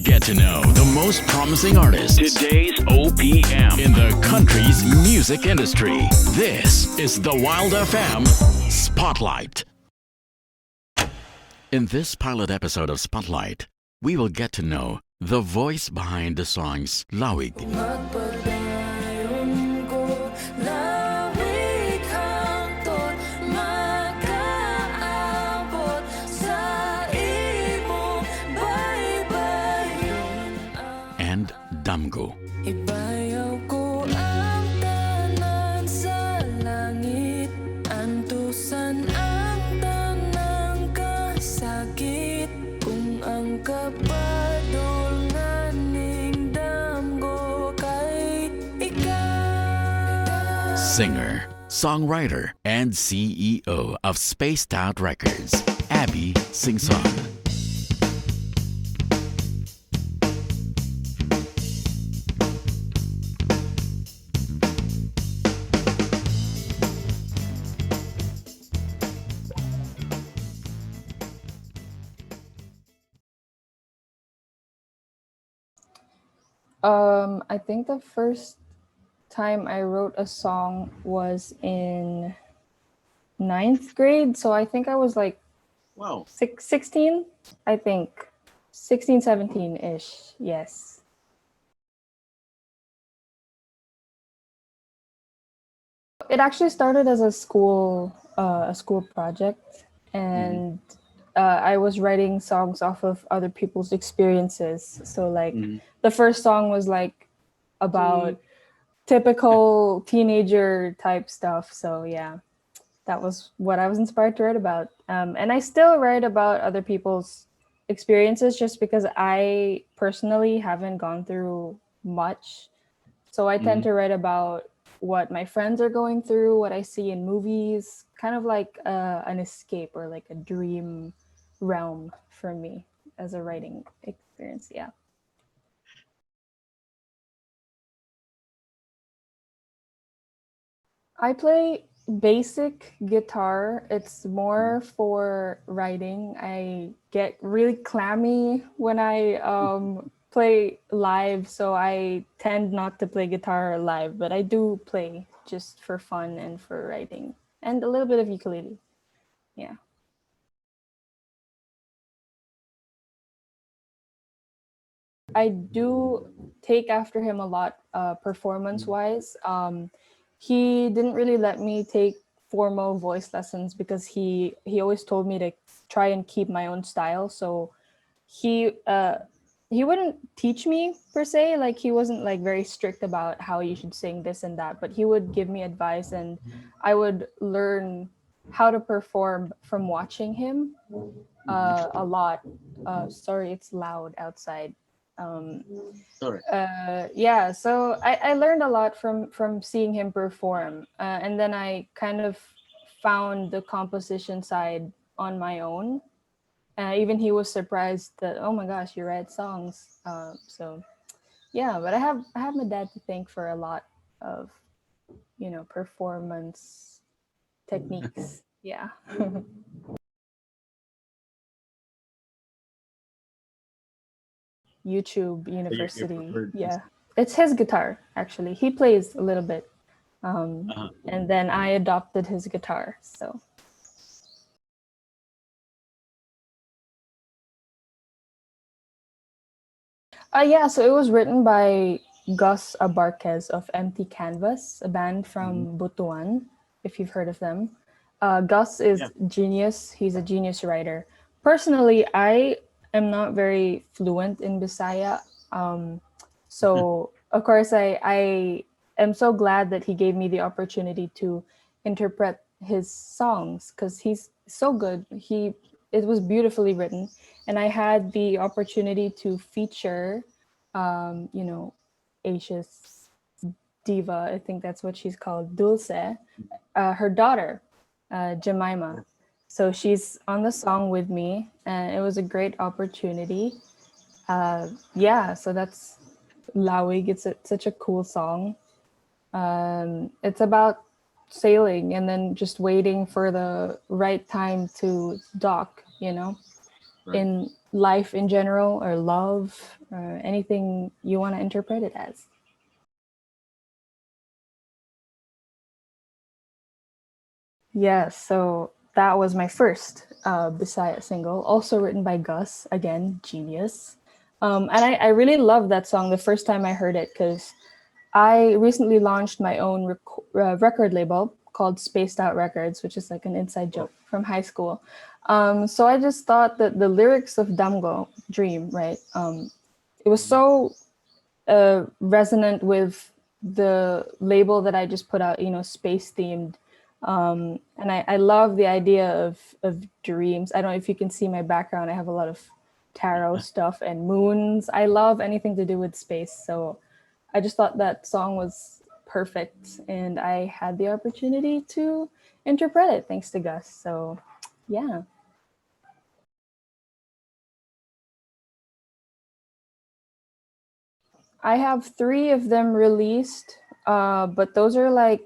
Get to know the most promising artists. Today's OPM in the country's music industry. This is the Wild FM Spotlight. In this pilot episode of Spotlight, we will get to know the voice behind the songs Lawig, Magpadayon ko, lawig hangtod, makaabot sa imong baybayon. and Damgo. Ibayaw ko ang tanan sa langit, antusan ang tanang kasakit, kung ang kapadol nga ning damgo kay ikaw. Singer, songwriter, and CEO of Spaced Out Records, Aby Singson. I think the first time I wrote a song was in ninth grade. So I think I was like Wow. 16, I think. 16, 17-ish, yes. It actually started as a school project, and I was writing songs off of other people's experiences. So like the first song was like about typical teenager type stuff. So yeah, that was what I was inspired to write about. And I still write about other people's experiences just because I personally haven't gone through much. So I tend to write about what my friends are going through, what I see in movies, kind of like an escape or like a dream realm for me as a writing experience. Yeah. I play basic guitar. It's more for writing. I get really clammy when I play live, so I tend not to play guitar live, but I do play just for fun and for writing, and a little bit of ukulele. Yeah. I do take after him a lot performance-wise. He didn't really let me take formal voice lessons because he always told me to try and keep my own style. So he wouldn't teach me per se, like he wasn't like very strict about how you should sing this and that, but he would give me advice, and I would learn how to perform from watching him a lot. Sorry, it's loud outside. Sorry. Yeah, so I learned a lot from seeing him perform, and then I kind of found the composition side on my own. Even he was surprised that, oh my gosh, you write songs. So yeah, but I have my dad to thank for a lot of performance techniques. Yeah. YouTube University. preferred Yeah, it's his guitar actually. He plays a little bit, and then I adopted his guitar. So yeah, so it was written by Gus Abarquez of Empty Canvas, a band from Butuan, if you've heard of them. Gus is Yeah. genius. He's a genius writer. Personally, I am not very fluent in Bisaya. So of course I am so glad that he gave me the opportunity to interpret his songs because he's so good. It was beautifully written, and I had the opportunity to feature Asia's diva, I think that's what she's called, Dulce, her daughter, Jemima. So she's on the song with me, and it was a great opportunity. Yeah, so that's Lawig. It's such a cool song. It's about sailing and then just waiting for the right time to dock, in life in general, or love, or anything you want to interpret it as. Yes, so that was my first Bisaya single, also written by Gus, again, genius. And I really loved that song the first time I heard it, because I recently launched my own record label called Spaced Out Records, which is like an inside joke from high school. So I just thought that the lyrics of Dango Dream, right? It was so resonant with the label that I just put out, space themed. And I love the idea of dreams. I don't know if you can see my background. I have a lot of tarot stuff and moons. I love anything to do with space. So I just thought that song was perfect, and I had the opportunity to interpret it thanks to Gus. So yeah. I have 3 of them released, but those are like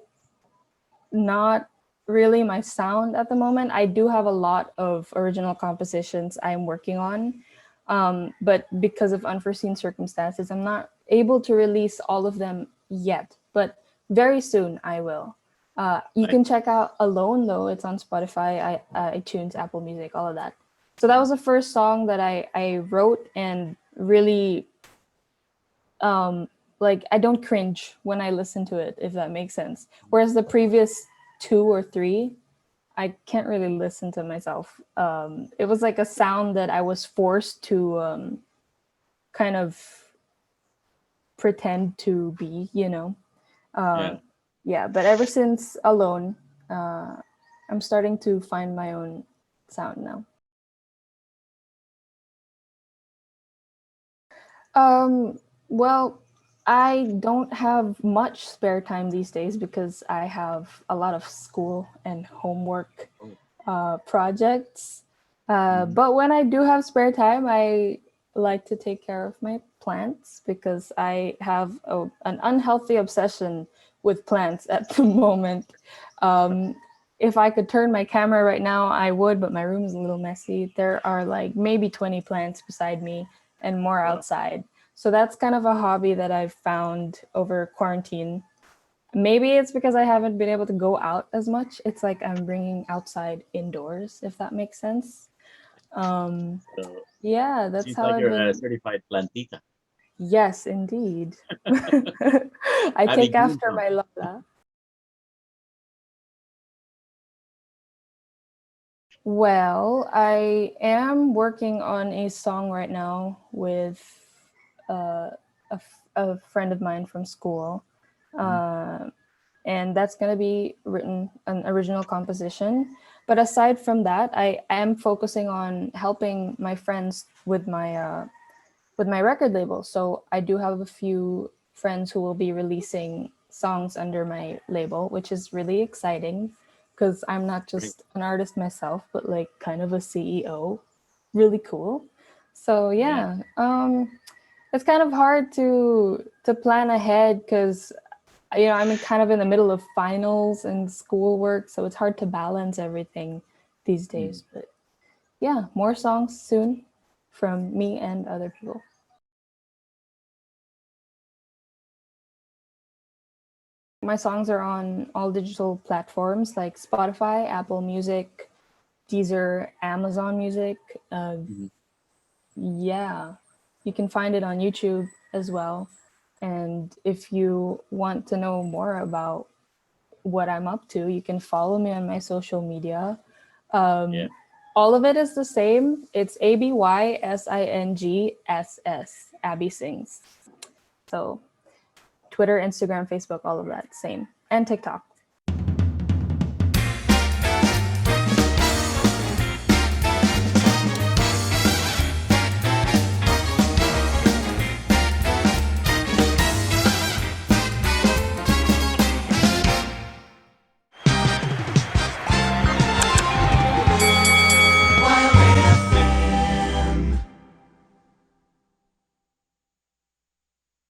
not really my sound at the moment. I do have a lot of original compositions I'm working on, but because of unforeseen circumstances, I'm not able to release all of them yet, but very soon I will. You can check out Alone, though. It's on Spotify, iTunes, Apple Music, all of that. So that was the first song that I wrote, and really like I don't cringe when I listen to it, if that makes sense. Whereas the previous 2 or 3, I can't really listen to myself. It was like a sound that I was forced to kind of pretend to be, Yeah, but ever since Alone, I'm starting to find my own sound now. Well, I don't have much spare time these days because I have a lot of school and homework projects. But when I do have spare time, I like to take care of my plants because I have an unhealthy obsession with plants at the moment. If I could turn my camera right now, I would, but my room is a little messy. There are like maybe 20 plants beside me and more outside. So that's kind of a hobby that I've found over quarantine. Maybe it's because I haven't been able to go out as much. It's like I'm bringing outside indoors, if that makes sense. Yeah, that's Seems how like I've you're a been. certified plantita. Yes, indeed. I Abby take after Singson. my Lola. Well, I am working on a song right now with a friend of mine from school. And that's going to be written an original composition. But aside from that, I am focusing on helping my friends with my record label. So I do have a few friends who will be releasing songs under my label, which is really exciting because I'm not just an artist myself, but like kind of a CEO. Really cool. So yeah, it's kind of hard to plan ahead because I'm kind of in the middle of finals and schoolwork, so it's hard to balance everything these days. But yeah, more songs soon from me and other people. My songs are on all digital platforms like Spotify, Apple Music, Deezer, Amazon Music. Yeah, you can find it on YouTube as well. And if you want to know more about what I'm up to, you can follow me on my social media. All of it is the same. It's ABYSINGSS, Aby Sings. So Twitter, Instagram, Facebook, all of that same. And TikTok.